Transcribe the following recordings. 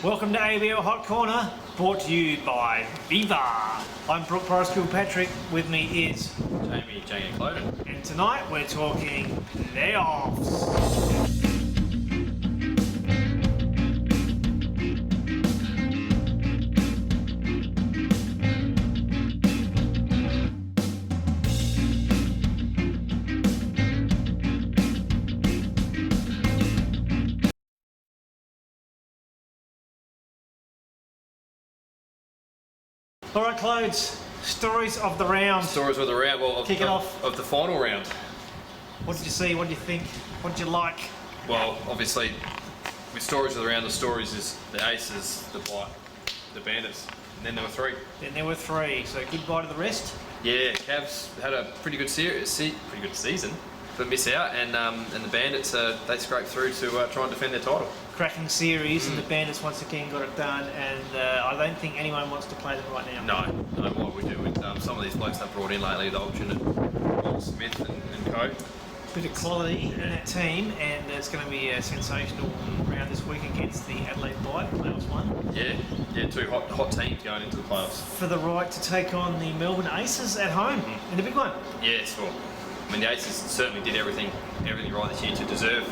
Welcome to ABL Hot Corner, brought to you by Viva. I'm Brook Patrick. With me is Jamie Cloden. And tonight we're talking playoffs. All right, Clodes, stories of the round. Stories of the round. Well, Kick it off. Of the final round. What did you see? What did you think? What did you like? Well, obviously, with stories of the round, the stories is the Aces, the Blight, the Bandits, and then there were three. So goodbye to the rest. Yeah, Cavs had a pretty good season, but miss out, and the Bandits they scraped through to try and defend their title. Cracking series, and the Bandits once again got it done, and I don't think anyone wants to play them right now. No, what we do with some of these blokes they've brought in lately, the Olchin, Smith and co. Bit of quality in that team, and it's going to be a sensational round this week against the Adelaide Blight, playoffs one. Yeah, two hot teams going into the playoffs. For the right to take on the Melbourne Aces at home in a big one. Yes, well, I mean the Aces certainly did everything right this year to deserve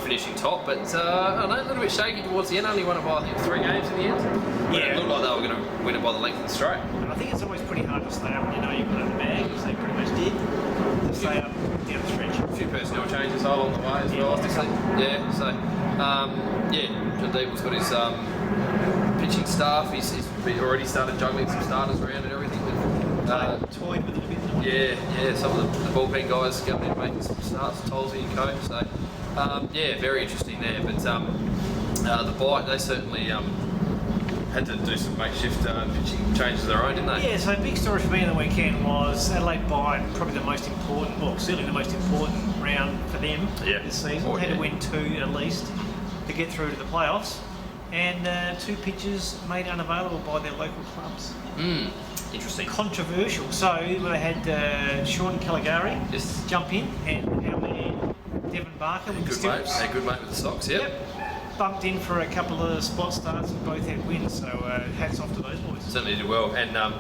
finishing top, but I don't know, a little bit shaky towards the end. Only won it by, I think, 3 games in the end. But it looked like they were going to win it by the length of the straight. And I think it's always pretty hard to stay up when you know you've got it in the bag, as they pretty much did, to stay up down the stretch. A few personnel changes along the way as well, obviously. Yeah, so, John Deeble's got his pitching staff. He's already started juggling some starters around and everything. Toyed with it a bit. Yeah, some of the bullpen guys coming in making some starts, Tolsey and co. So, very interesting there. But the Blight, they certainly had to do some makeshift pitching changes of their own, didn't they? Yeah, so big story for me in the weekend was Adelaide Blight, probably the most important, well, certainly the most important round for them this season. Had to win 2 at least to get through to the playoffs, and 2 pitchers made unavailable by their local clubs. Interesting. Controversial. So they had Sean Caligari jump in, and our man Devon Barker with the Steelers. A good mate with the Sox, yep. Bumped in for a couple of spot starts and both had wins, so hats off to those boys. Certainly did well, and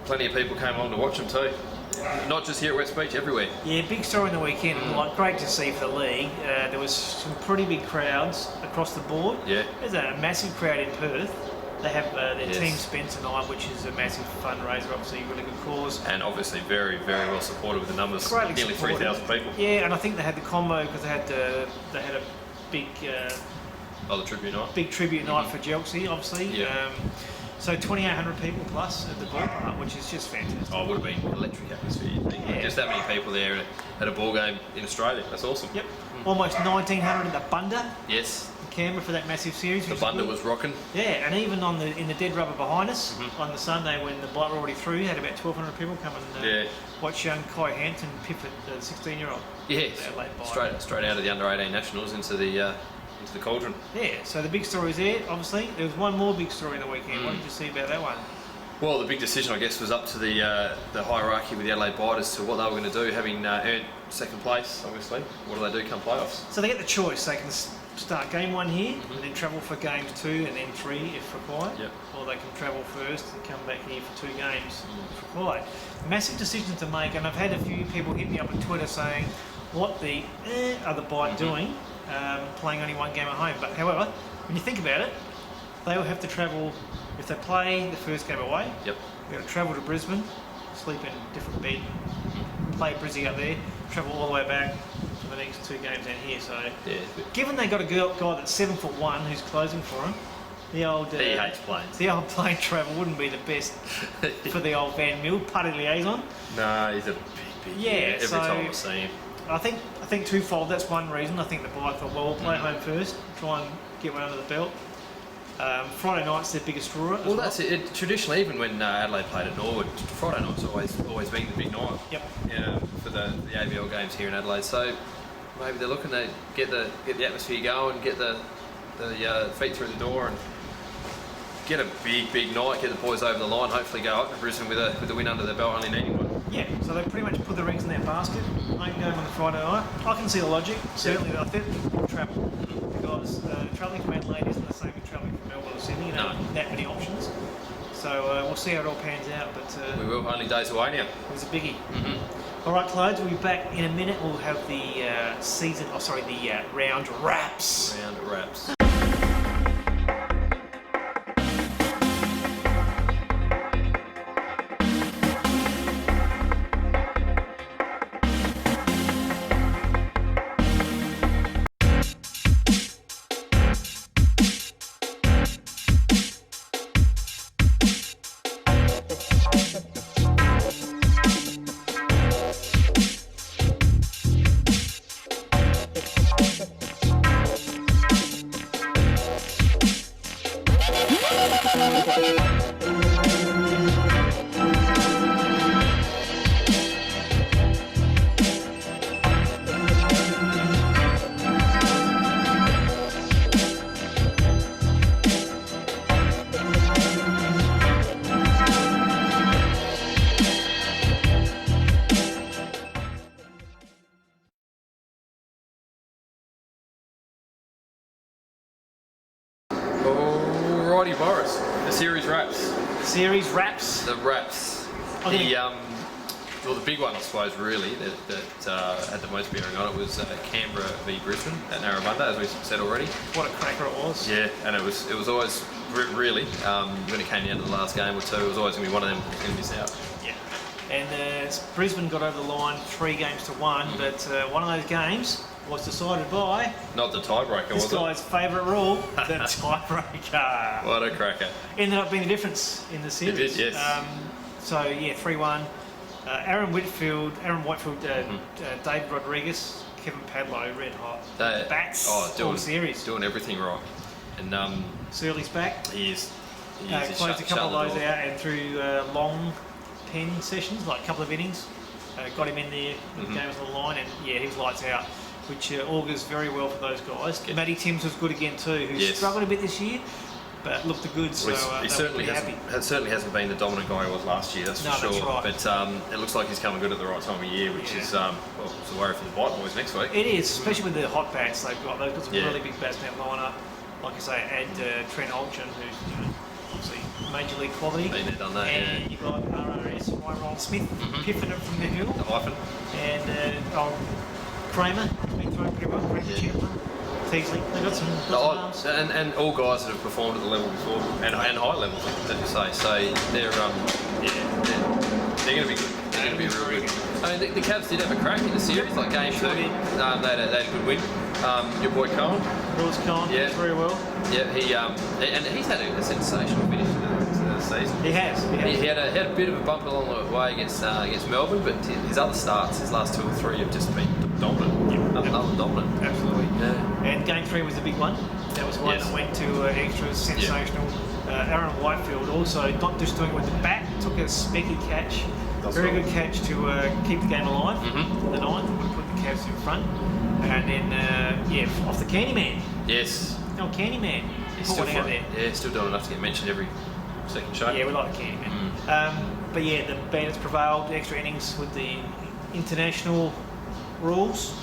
plenty of people came along to watch them too. Not just here at West Beach, everywhere. Yeah, big story in the weekend. Like, great to see for the league. There was some pretty big crowds across the board. Yeah. There's a massive crowd in Perth. They have their team spent tonight, which is a massissive fundraiser, obviously a really good cause. And obviously very, very well supported with the numbers. Greatly nearly 3,000 people. Yeah, and I think they had the combo because they had a big... the tribute night. Big tribute night for Chelsea, obviously. Yeah. So 2,800 people plus at the ballpark, which is just fantastic. Oh, it would have been an electric atmosphere. Yeah. Just that many people there at a ball game in Australia. That's awesome. Yep. Almost 1,900 at the Bunda. Yes. Canberra for that massive series. The Bunda was rocking. Yeah, and even in the dead rubber behind us on the Sunday when the Blight were already through, had about 1,200 people come and watch young Kai Hampton piff at the 16-year-old. Yeah, straight out of the under-18 nationals into the cauldron. Yeah, so the big story is there. Obviously, there was one more big story in the weekend. What did you see about that one? Well, the big decision, I guess, was up to the hierarchy with the Adelaide Blight as to what they were going to do, having earned second place, obviously. What do they do come playoffs? So they get the choice. They can start game 1 here and then travel for games 2 and then 3 if required. Yep. Or they can travel first and come back here for 2 games if required. Massive decision to make, and I've had a few people hit me up on Twitter saying, what the are the Blight doing, playing only 1 game at home? But however, when you think about it, they will have to travel. If they play the first game away, they've got to travel to Brisbane, sleep in a different bed, play Brizzy up there, travel all the way back for the next 2 games down here. So, given they got a guy that's 7'1" who's closing for them, the old he hates planes. The old plane travel wouldn't be the best for the old Van Mill putty liaison. No, he's a big every time I see him. I think twofold. That's one reason. I think the Blight thought, well, we'll play home first, try and get one under the belt. Friday night's their biggest draw. Well, that's it. Traditionally, even when Adelaide played at Norwood, Friday night's always been the big night. Yep. Yeah, for the ABL games here in Adelaide. So maybe they're looking to get the atmosphere going, get the feet through the door, and get a big night, get the boys over the line. Hopefully, go up to Brisbane with a win under their belt, only needing one. Yeah. So they pretty much put the eggs in their basket. Home game on the Friday night. I can see the logic. Certainly, I think travel because travelling from Adelaide isn't the same as travelling from or Sydney. That many options. So we'll see how it all pans out. But we will. Only days away now. It was a biggie. All right, Clothes, we'll be back in a minute. We'll have the round wraps. Round wraps. Alrighty, Boris. The series wraps. Series wraps. The wraps. Okay. The big one, I suppose, really that had the most bearing on it was Canberra v Brisbane at Narrabundah, as we said already. What a cracker it was. Yeah, and it was always really when it came down to the last game or two, it was always going to be one of them going to miss out. Yeah. And Brisbane got over the line 3-1, but one of those games was decided by... Not the tiebreaker, was it? This guy's favourite rule, the tiebreaker. What a cracker. Ended up being the difference in the series. It did, yes. 3-1. Aaron Whitefield, David Rodriguez, Kevin Padlow, red hot. Bats all series. Doing everything right. And Searley's back. He is. Closed a couple of those out and through long pen sessions, like a couple of innings. Got him in there when the game was on the line, and he was lights out, which augurs very well for those guys. Yeah. Matty Timms was good again too, who struggled a bit this year, but looked the goods. So he certainly hasn't been the dominant guy he was last year, that's for sure. That's right. But it looks like he's coming good at the right time of year, which is it's a worry for the Bite Boys next week. It is, especially with the hot bats they've got. They've got some really big bats in that lineup. Like I say, add Trent Olchin, who's obviously major league quality. Been there, done that. And you've got RRS, Ryan Smith, piffing it from the hill. The hyphen. And Kramer, been throwing pretty well. Teasley, they've got some arms. And all guys that have performed at the level before, and high levels, as you say. So they're going to be good. They're going to be real good. I mean, the Cavs did have a crack in the series, like game 2. They had a good win. Your boy Cohen. Lewis Cohen, very well. Yeah, he's had a sensational finish to the season. He has. He had a bit of a bump along the way against Melbourne, but his other starts, his last 2 or 3, have just been dominant. Dominant. Absolutely. Yeah. And game 3 was the big one. That was one that went to extra sensational. Aaron Whitefield also not just doing it with the bat, took a specky catch. Very good catch to keep the game alive in the ninth, would put the Cavs in front. And then, off the Candyman. Yes. No, Candyman. He's still out there. Yeah, still doing enough to get mentioned every second show. Yeah, we like the Candyman. But the Bandits prevailed, extra innings with the international rules.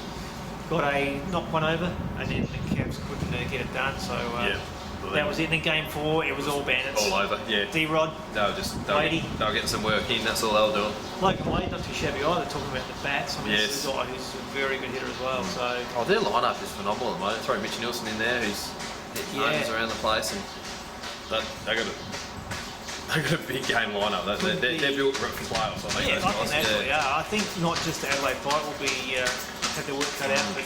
Got a knock one over, and then the Cavs couldn't get it done. So that was it. In game 4, it was all Bandits. All over, yeah. D-Rod, they were getting some work in, that's all they were doing. Logan Wade, not too shabby either, talking about the bats. I mean, this is a guy who's a very good hitter as well. So their lineup is phenomenal at the moment. Throw Mitch Nielsen in there, who's hitting homers around the place, and they got a big game lineup. They're built for playoffs, I think. I think they are. I think not just the Adelaide Bite will be have their work cut out, but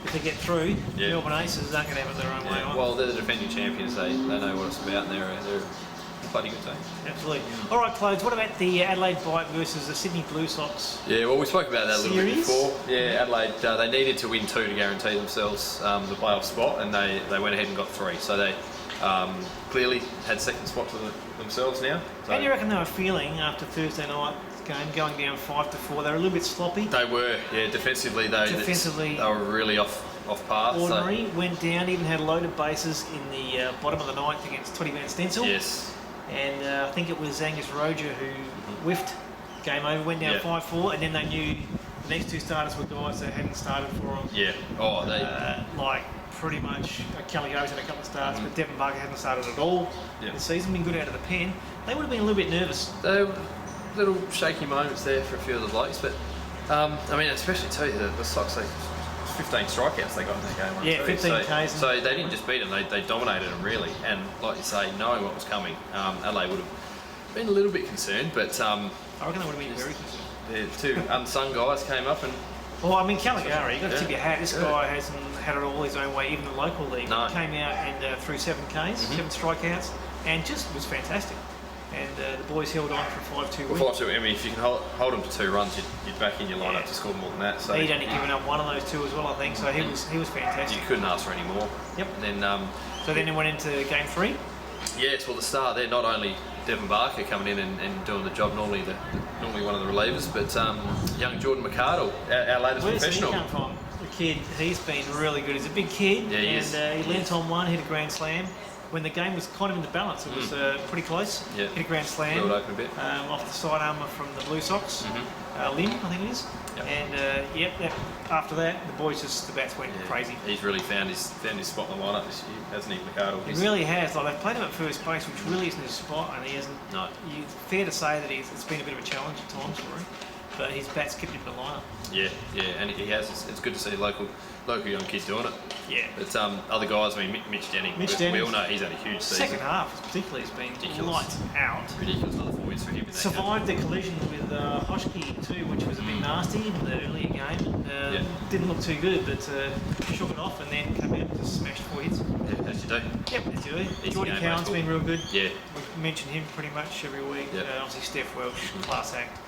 if they get through, Melbourne Aces aren't going to have it their own way. Well, they're the defending champions. They know what it's about, and they're a bloody good team. Absolutely. All right, Clothes, what about the Adelaide Bite versus the Sydney Blue Sox? Yeah, well, we spoke about that a little bit before. Yeah, Mm-hmm. Adelaide, they needed to win 2 to guarantee themselves the playoff spot, and they went ahead and got 3. So they clearly had second spot to themselves now. So. How do you reckon they were feeling after Thursday night game, going down 5-4? They were a little bit sloppy. They were, defensively they were really off path. Ordinary, went down, even had a load of bases in the bottom of the ninth against Toddy Van Stencil. Yes. And I think it was Angus Roger who whiffed. Game over, went down 5-4, and then they knew the next 2 starters were guys that hadn't started for them. Yeah. pretty much. Caligari's had a couple of starts, but Devon Barker hasn't started at all this season. Been good out of the pen. They would have been a little bit nervous. There were little shaky moments there for a few of the blokes, but I mean, especially too the Sox. 15 strikeouts they got in that game. Yeah, 15 Ks. So they didn't just beat them; they dominated them really. And like you say, knowing what was coming, Adelaide would have been a little bit concerned, but I reckon they would have been very concerned. The two unsung guys came up and. Well, I mean, Caligari, you've got to tip your hat. This guy hasn't had it all his own way, even the local league. No. He came out and threw 7 Ks, 7 strikeouts, and just was fantastic. And the boys held on for 5-2 win. 5-2, I mean, if you can hold them to 2 runs, you'd back in your lineup to score more than that. So he'd only given up one of those 2 as well, I think. So he was fantastic. You couldn't ask for any more. Yep. And then, so then it went into game 3. Yes, well, the start there, not only Devon Barker coming in and doing the job, normally one of the relievers, but young Jordan McArdle, our latest professional. Where's he come from? The kid, he's been really good. He's a big kid, and he leant on one, hit a grand slam. When the game was kind of in the balance, it was pretty close. Yeah. Hit a grand slam. Held open a bit. Off the side armour from the Blue Sox. Lim, I think it is. Yep. And after that, the boys the bats went crazy. He's really found his spot in the lineup this year, hasn't he, McArdle? He really has. Like, they've played him at first base, which really isn't his spot, and he hasn't. No. It's fair to say that it's been a bit of a challenge at times for him, but his bat's kept him in the lineup. Yeah, and he has. It's good to see local young kids doing it. Yeah. But other guys, I mean, Mitch Jennings. We all know he's had a huge season. Second half, particularly, has been lights out. Ridiculous, another 4 wins for him. In that Survived the collision with Hoschke too, which was a bit nasty in the earlier game. Didn't look too good, but shook it off and then came out and just smashed 4 hits. Yeah, as you do. Yep, as you do. Jordy Cowan's been real good. Yeah. We mention him pretty much every week. Yep. Obviously, Steph Welch, class act.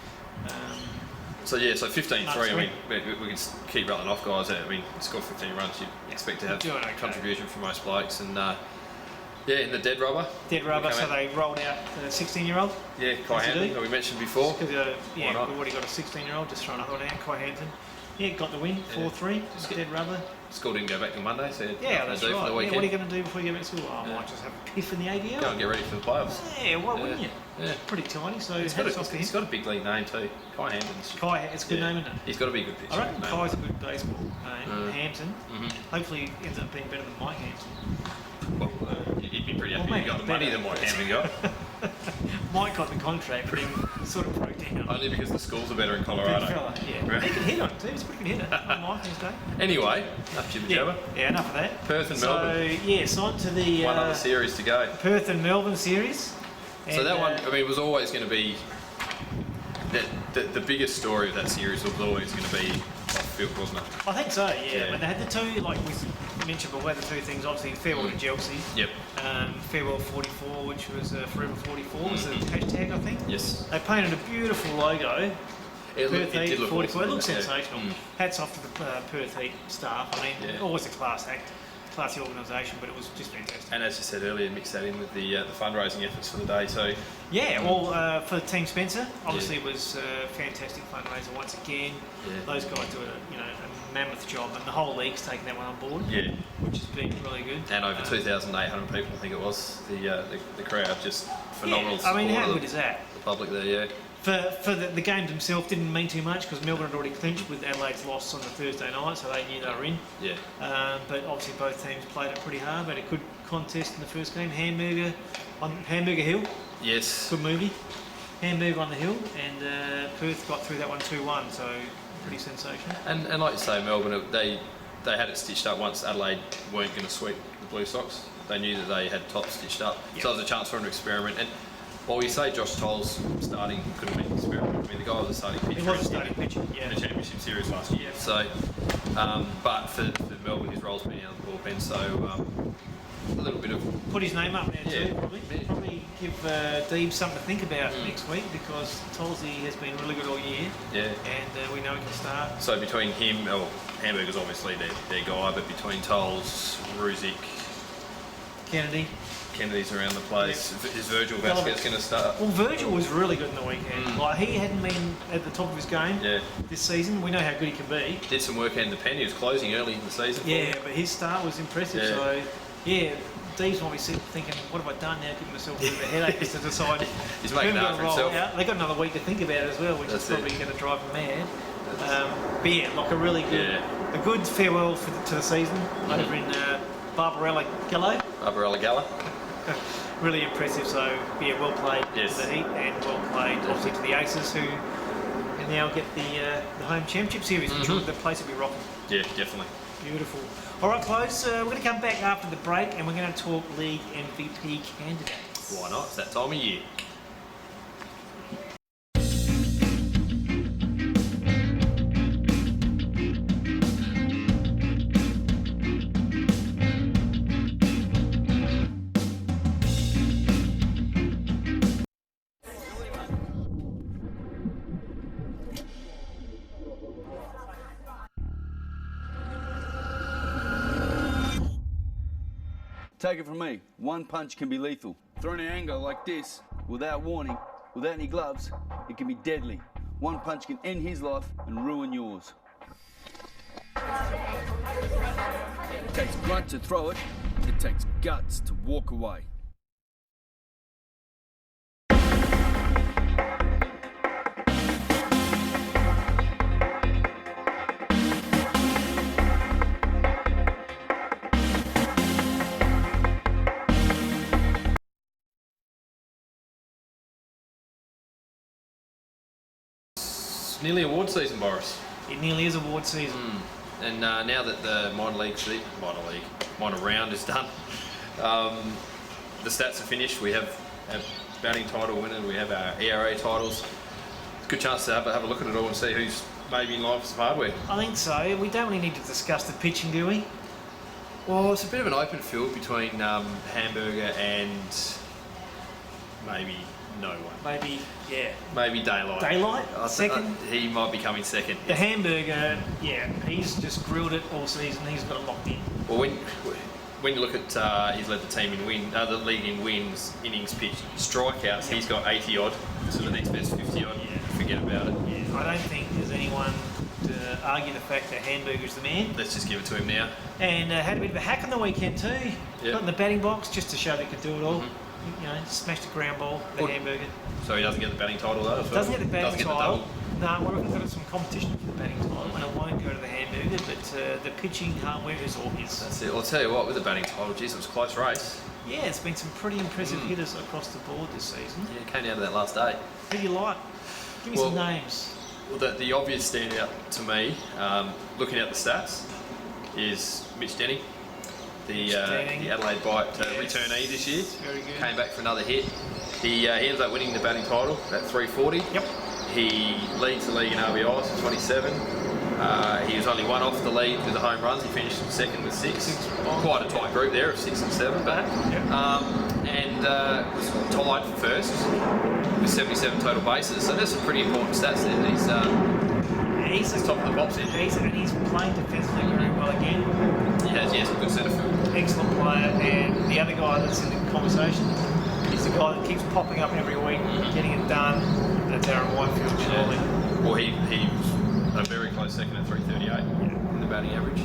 So 15-3. I mean, we can keep rattling off guys. I mean, score 15 runs, you'd expect to have contribution from most blokes. And in the dead rubber. Dead rubber. So they rolled out the 16-year-old. Yeah, Kai Hampton, who we mentioned before. We've already got a 16-year-old. Just throwing another one out, Kai Hampton. Yeah, got the win, 4-3. Dead rubber. School didn't go back till Monday, so that's right. For the weekend. What are you going to do before you go back to school? I might just have a piff in the ABL. Go and get ready for the playoffs. Yeah, why wouldn't you? Yeah. Pretty tiny, so he's got a big league name too. Kai Hampton. It's a good name, isn't it? He's got to be a good pitcher. I reckon Kai's a good baseball name. Hampton. Hopefully he ends up being better than Mike Hampton. Well, he'd be pretty happy if he got the money that Mike Hampton got. Mike got the contract, but then sort of broke down. Only because the schools are better in Colorado. Good fella, yeah. He can hit on it too. He's a pretty good hitter on Mike his day. Anyway, enough jibber jabber. Yeah, enough of that. Perth and Melbourne. So, yes, on to the... one other series to go. Perth and Melbourne series. And so that one, I mean, was always going to be... The biggest story of that series was always going to be off field, wasn't it? I think so, yeah. When they had the two, like we mentioned before, the two things, obviously farewell to Chelsea. Yep. Farewell 44, which was Forever 44, was the hashtag, I think. Yes. They painted a beautiful logo. It Perth look 44. awesome, It looks sensational. Hats off to the Perth Heat staff. I mean, always a class act, classy organisation, but it was just fantastic. And as you said earlier, mix that in with the fundraising efforts for the day. So for Team Spencer, obviously it was a fantastic fundraiser once again. Yeah. Those guys do a mammoth job, and the whole league's taken that one on board. Yeah, which has been really good. And over 2,800 people, I think it was. The crowd just phenomenal. Yeah, I mean, how good is that? The public there, yeah. For the games themselves didn't mean too much because Melbourne had already clinched with Adelaide's loss on the Thursday night, so they knew they were in. Yeah. But obviously both teams played it pretty hard. But a good contest in the first game. Hamburger Hill. Yes. Good movie. Hamburger on the Hill, and Perth got through that one 2-1. So pretty sensational. And like you say, Melbourne they had it stitched up once Adelaide weren't going to sweep the Blue Sox. They knew that they had top stitched up, so it was a chance for them to experiment. And while you say Josh Tolles starting could have been an experiment, I mean the guy was a starting pitcher. He was a starting pitcher, in the championship series last year. So, but for Melbourne, his role's been out of the bullpen, so a little bit of put his name up there too. Probably, probably give Deeb something to think about next week because Tolsey has been really good all year. Yeah, and we know he can start. So between him, Hamburger's obviously their guy, but between Tolles, Ruzic, Kennedy's around the place. Is Virgil Vasquez going to start? Well, Virgil was really good in the weekend. Like he hadn't been at the top of his game this season. We know how good he can be. Did some work in the pen. He was closing early in the season. Yeah, but his start was impressive. Yeah. So, Dee's might be thinking, what have I done now? Giving myself a bit of a headache just to decide. He's making it hard for himself. They got another week to think about it as well, which is probably going to drive him mad. But yeah, like a really good, a good farewell to the season over in Barbarella Gallo. Barbarella Gallo. Really impressive. So yeah, well played to the Heat and well played obviously to the Aces, who can now get the home championship series, which the place will be rocking. Yeah, definitely. Beautiful. All right, close. We're going to come back after the break and we're going to talk league MVP candidates. Why not? It's that time of year. Take it from me, one punch can be lethal. Thrown in anger like this, without warning, without any gloves, it can be deadly. One punch can end his life and ruin yours. It takes grunt to throw it, it takes guts to walk away. Nearly award season, Boris. It nearly is award season. And now that the minor round is done, the stats are finished. We have our batting title winner, we have our ERA titles. It's a good chance to have a look at it all and see who's maybe in line for some hardware. I think so. We don't really need to discuss the pitching, do we? Well, it's a bit of an open field between Hamburger and maybe no one. Maybe, yeah. Maybe Daylight. Daylight? Second? He might be coming second. The Hamburger, yeah, he's just grilled it all season. He's got it locked in. Well, when you look at, he's led the team in the league in wins, innings pitched, strikeouts, he's got 80 odd, so the next best 50 odd. Yeah. Forget about it. Yeah, I don't think there's anyone to argue the fact that Hamburger's the man. Let's just give it to him now. And had a bit of a hack on the weekend too. Yep. Got in the batting box just to show they could do it all. You know, smashed a ground ball, the Hamburger. So he doesn't get the batting title though? Doesn't get the batting title. The No, we're looking at some competition for the batting title, and it won't go to the Hamburger, but the pitching hardware is all his. That's it. I'll tell you what, with the batting title, geez, it was a close race. Yeah, it's been some pretty impressive hitters across the board this season. Yeah, it came down to that last day. Who do you like? Give me some names. Well, the obvious standout to me, looking at the stats, is Mitch Denny. The Adelaide Bite returnee this year. Very good. Came back for another hit. He ends up winning the batting title at 340. Yep. He leads the league in RBIs at 27. He was only one off the lead with the home runs. He finished second with 6. Quite a tight group there of 6 and 7. But and was tied for first with 77 total bases. So there's some pretty important stats there. He's top of the pops in. And he's playing defensively very well again. Yes, a good centre field. Excellent player, and the other guy that's in the conversation is the guy that keeps popping up every week, getting it done. That's Aaron Whitefield, surely. Well, he was a very close second at 338 in the batting average.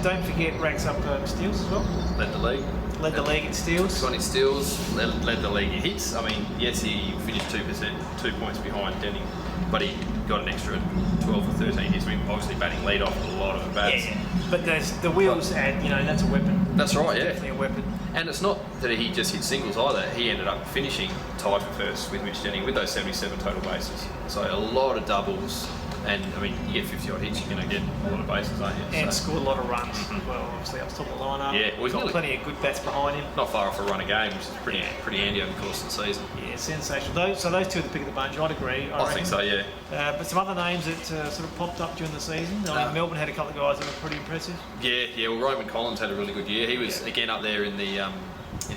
Don't forget, racks up steals as well. Led the league. Led the league in steals. 20 steals, led the league in hits. I mean, yes, he finished 2 points behind Denning, but he got an extra 12 or 13 hits. I mean, obviously batting lead off a lot of bats. Yeah, but there's the wheels, and that's a weapon. That's right, yeah. Definitely a weapon. And it's not that he just hit singles either. He ended up finishing tied for first with Mitch Denning with those 77 total bases. So a lot of doubles. And I mean, you get 50 odd hits, you're going to get a lot of bases, aren't you? And scored a lot of runs as well, obviously, up top of the lineup. Yeah, well, he's got plenty of good bats behind him. Not far off a run a game, which is pretty handy over the course of the season. Yeah, sensational. So those two are the pick of the bunch, I'd agree. I think so, yeah. But some other names that sort of popped up during the season. I mean, Melbourne had a couple of guys that were pretty impressive. Yeah. Well, Roman Collins had a really good year. He was again up there in the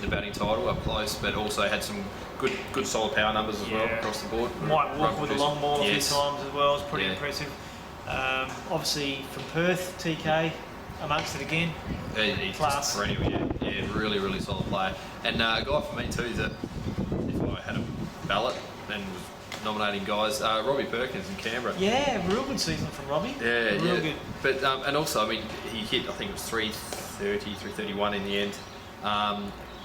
batting title, up close, but also had some good solid power numbers as well across the board. Might walk with a long ball a few times as well. It's pretty impressive. Obviously from Perth, TK amongst it again. He's class. Perennial, yeah, really, really solid player. And a guy for me too that if I had a ballot and was nominating guys, Robbie Perkins in Canberra. Yeah, real good season from Robbie. Yeah, real good. But and also, I mean, he hit, I think it was 330, 331 in the end.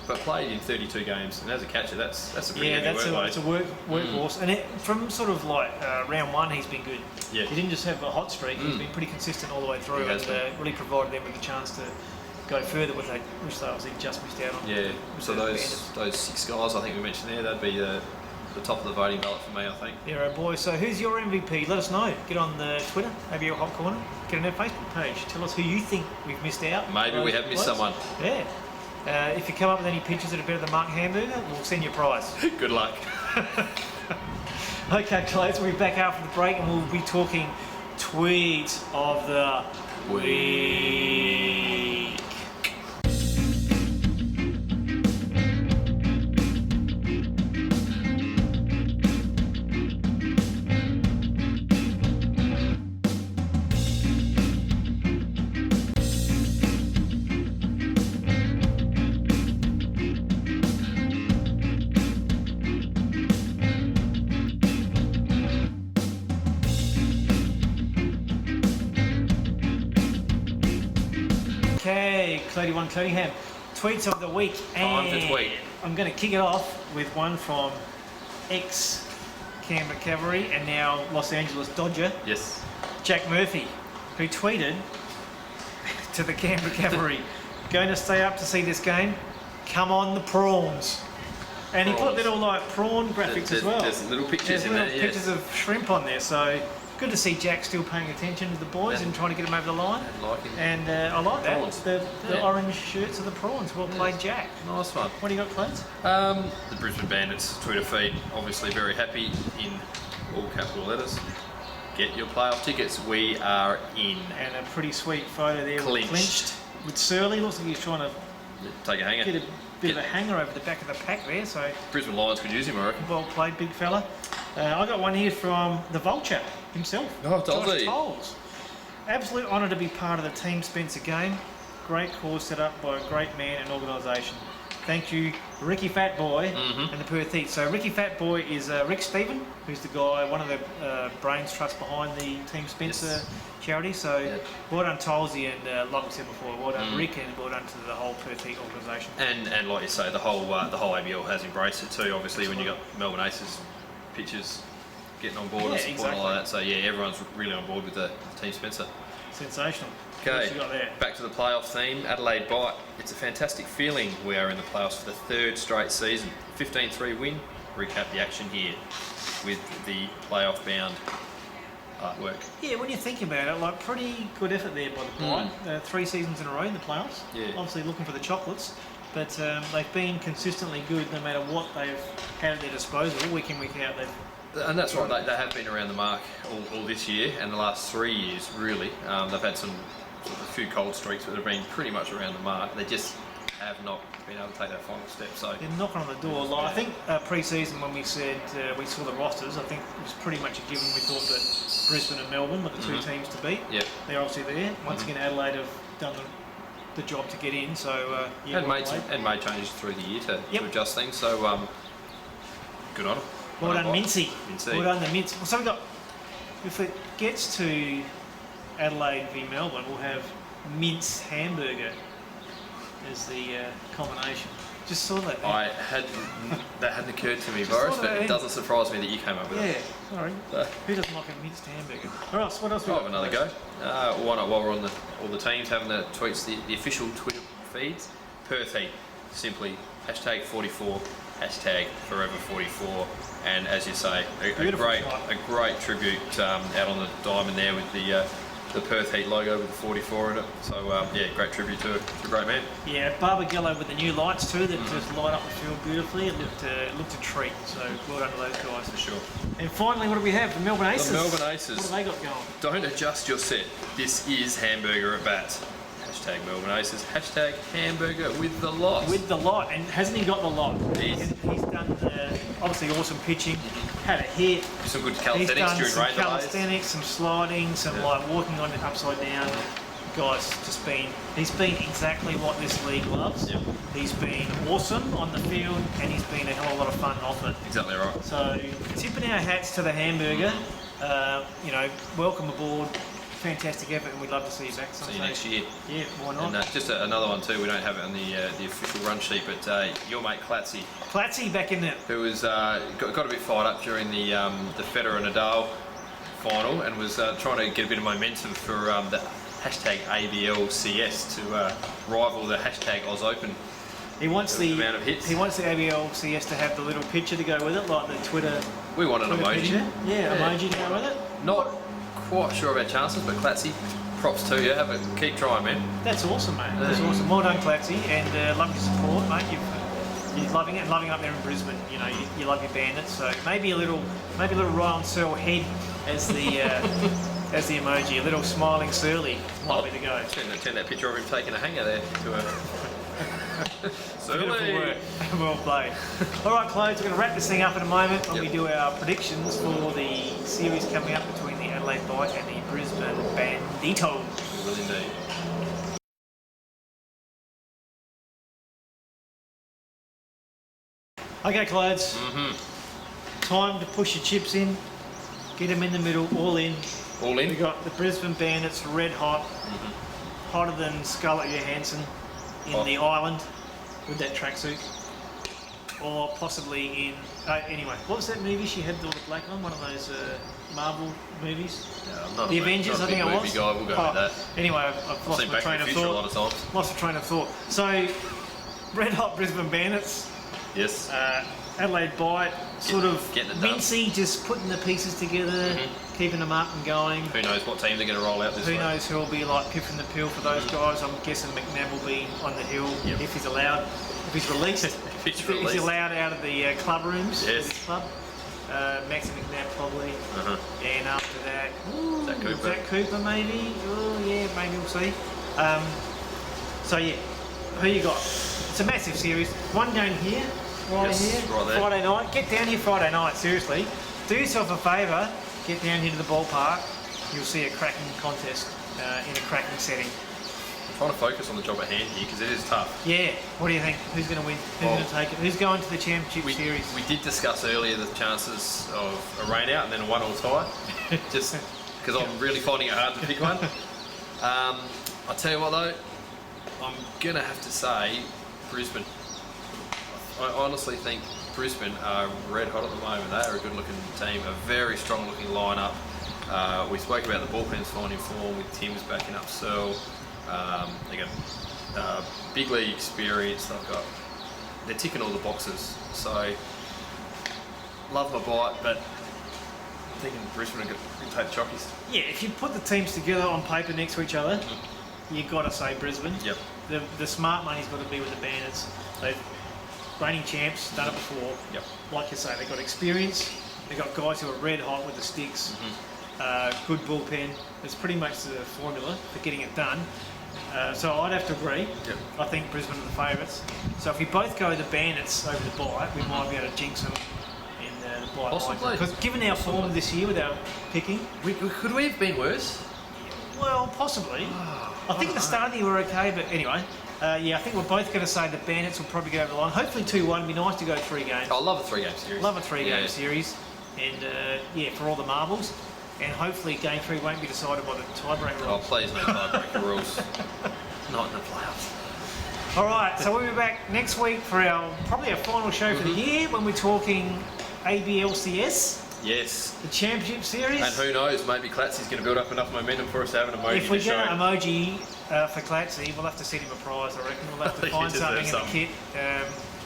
but played in 32 games, and as a catcher, that's a pretty heavy workload. It's a workhorse, and from sort of like round one, he's been good. Yeah. He didn't just have a hot streak; he's been pretty consistent all the way through, and really provided them with a chance to go further, which they obviously just missed out on. Yeah. So those 6 guys I think we mentioned there, that'd be the top of the voting ballot for me, I think. Yeah, right, boys. So who's your MVP? Let us know. Get on the Twitter, ABL Hot Corner. Get on our Facebook page. Tell us who you think we've missed out. Maybe we have missed someone. Yeah. If you come up with any pictures that are better than Mark Hamburger, we'll send you a prize. Good luck. Okay, guys, we'll be back after the break and we'll be talking tweets of the week. Okay, Clody One Clodyham. Tweets of the week. Time to tweet. I'm going to kick it off with one from ex-Canberra Cavalry and now Los Angeles Dodger, Yes. Jack Murphy, who tweeted to the Canberra Cavalry, going to stay up to see this game? Come on the prawns. And he put little like prawn graphics as well. There's little pictures in there, yes. Pictures of shrimp on there, so good to see Jack still paying attention to the boys and trying to get them over the line. And I like that. Prawns. The orange shirts of the prawns. Well played, Jack. Nice one. What do you got, Clance? The Brisbane Bandits Twitter feed, obviously very happy in all capital letters. Get your playoff tickets. We are in. And a pretty sweet photo there. Clinched. With Surly. Looks like he's trying to take a hanger. get a bit of a hanger over the back of the pack there. So Brisbane Lions could use him, I reckon. well played, big fella. I got one here from the Vulture himself. Oh, Josh Dolly. Tolles. Absolute honour to be part of the Team Spencer game. Great cause set up by a great man and organisation. Thank you, Ricky Fatboy and the Perth Heat. So Ricky Fatboy is Rick Stephen, who's the guy, one of the brains trust behind the Team Spencer charity. So well done, Tolsey, and like we said before, well done, Rick, and well done to the whole Perth Heat organisation. And like you say, the whole ABL has embraced it too. Obviously, when you got Melbourne Aces pictures getting on board and supporting all that. So yeah, everyone's really on board with the Team Spencer. Sensational. Okay, What you got there? back to the playoff theme. Adelaide Bite. It's a fantastic feeling. We are in the playoffs for the 3rd straight season. 15-3 win. Recap the action here with the playoff bound artwork. Yeah, when you think about it, like pretty good effort there by the Bite. 3 seasons in a row in the playoffs. Yeah. Obviously looking for the chocolates, but they've been consistently good no matter what they've had at their disposal. Week in, week out, And that's right, they have been around the mark all this year and the last 3 years, really. They've had a few cold streaks, but they've been pretty much around the mark. They just have not been able to take that final step. So they're knocking on the door. Like, I think pre-season when we said we saw the rosters, I think it was pretty much a given. We thought that Brisbane and Melbourne were the 2 teams to beat. Yep. They're obviously there. Once again, Adelaide have done the job to get in. So and made changes through the year to adjust things. So good on them. Well done, Mincy. Well done, the Mince. So we got, if it gets to Adelaide v Melbourne, we'll have mince hamburger as the combination. Just saw that. That hadn't occurred to me, Boris, but it doesn't surprise me that you came up with it. Yeah, sorry. Who doesn't like a minced hamburger? All right, so what else we got? Have another go. Why not? While we're on all the teams having the tweets, the official Twitter feeds. Perth Heat, simply #44, #Forever44, and as you say, a great tribute out on the diamond there with the Perth Heat logo with the 44 in it. So yeah, great tribute to a great man. Yeah, Barbagallo with the new lights too that just light up the field beautifully. It looked a treat. So well done to those guys for sure. And finally, what do we have? The Melbourne Aces. The Melbourne Aces. What have they got going? Don't adjust your set. This is hamburger at bat. #Melbourne Aces, #hamburger with the lot. With the lot, and hasn't he got the lot? He's done obviously awesome pitching, had a hit. Some good calisthenics during rain delays. Calisthenics, some sliding, some like walking on it upside down. Guys, he's been exactly what this league loves. Yep. He's been awesome on the field, and he's been a hell of a lot of fun off it. Exactly right. So tipping our hats to the hamburger. Welcome aboard. fantastic effort, and we'd love to see you back someday. See you next year. Yeah, why not? And just another one too. We don't have it on the official run sheet, but your mate Clatzy. Clatzy back in there. Who was got a bit fired up during the Federer and Nadal final, and was trying to get a bit of momentum for the hashtag ABL CS to rival the hashtag Oz Open. He wants the amount of hits. He wants the ABL CS to have the little picture to go with it, like the Twitter. We want an emoji. Picture. Yeah, emoji to go with it. Not quite sure of our chances, but Clatzy, props to you. Keep trying, man. That's awesome, mate. That's awesome. Well done, Clatzy, and love your support, mate. You're loving it, and loving up there in Brisbane. You know, you love your Bandits, so maybe a little Ryan Searle head as the as the emoji. A little smiling Surly might be the go. Turn that picture of him taking a hanger there to a. Beautiful work. Well played. All right, Clothes, we're going to wrap this thing up in a moment when we do our predictions for the series coming up between the Adelaide Bite and the Brisbane Banditos. We will indeed. Okay, Clothes. Time to push your chips in. Get them in the middle, all in. All in? We've got the Brisbane Bandits red hot. Hotter than Scarlett Johansson in the island with that tracksuit. Or possibly in... anyway, what was that movie she had all the black on? One of those Marvel movies? No, the Avengers, I think it was. Guy. We'll go with that. Anyway, I've lost my train of thought. A lot of times. Lost the train of thought. So, red hot Brisbane Bandits. Yes. Adelaide Bite, sort of mincy, done. just putting the pieces together, keeping them up and going. Who knows what team they're going to roll out this week? Who knows who'll be like piffing the pill for those guys. I'm guessing McNabb will be on the hill if he's allowed, if he's released. if he's If he's allowed out of the club rooms yes. of his club. Max and McNabb probably. And after that, Zach Cooper maybe. Oh yeah, maybe we'll see. So yeah, who you got? It's a massive series. One game here. Right here, right Friday night. Get down here Friday night, seriously. Do yourself a favour, get down here to the ballpark. You'll see a cracking contest in a cracking setting. I'm trying to focus on the job at hand here because it is tough. Yeah, what do you think? Who's going to win? Who's going to take it? Who's going to the championship series? We did discuss earlier the chances of a rain out and then a 1-all tie. Just because I'm really finding it hard to pick one. I'll tell you what though, I'm going to have to say Brisbane. I honestly think Brisbane are red hot at the moment. They are a good looking team, a very strong looking lineup. We spoke about the bullpens finding form with Tim's backing up Searle. They got big league experience. They're ticking all the boxes. So love my Bite, but I'm thinking Brisbane are going to take the chockies. Yeah, if you put the teams together on paper next to each other, you've got to say Brisbane. Yep. The smart money's got to be with the Bandits. They've reigning champs, done it before. Yep. Like you say, they've got experience. They've got guys who are red hot with the sticks. Good bullpen. It's pretty much the formula for getting it done. So I'd have to agree. Yep. I think Brisbane are the favourites. So if we both go the Bandits over the Bite, we might be able to jinx them in the Bite. Possibly. Because given our form this year with our picking, Could we have been worse? well, possibly. I think at the start of the year we were okay, but anyway. I think we're both going to say the Bandits will probably go over the line. Hopefully 2-1. It'd be nice to go 3 games. I love a 3-game series. Love a 3-game series. And for all the marbles. And hopefully game 3 won't be decided by the tiebreaker rules. Oh, please no tiebreaker rules. Not in the playoffs. All right, so we'll be back next week for probably our final show for the year when we're talking ABLCS. Yes. The championship series. And who knows, maybe Clatsy's going to build up enough momentum for us to have an emoji If we to get show. an emoji for Clatsy, we'll have to send him a prize, I reckon. We'll have to find something in the kit.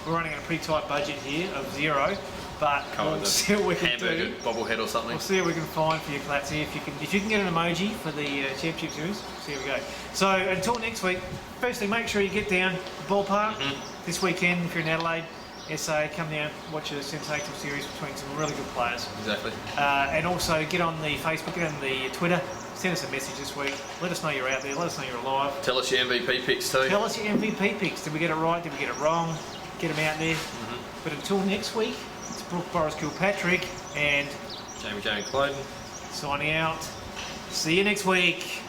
We're running on a pretty tight budget here of 0, but we'll see what we can do. Hamburger bobblehead or something. We'll see what we can find for you, Clatsy. If you can get an emoji for the championship series, see how we go. So until next week, firstly, make sure you get down the ballpark this weekend if you're in Adelaide. SA, come down, watch a sensational series between some really good players. Exactly. And also get on the Facebook, get on the Twitter, send us a message this week. Let us know you're out there, let us know you're alive. Tell us your MVP picks too. Tell us your MVP picks. Did we get it right? Did we get it wrong? Get them out there. But until next week, it's Brooke Boris Kilpatrick and Jamie Clayton signing out. See you next week.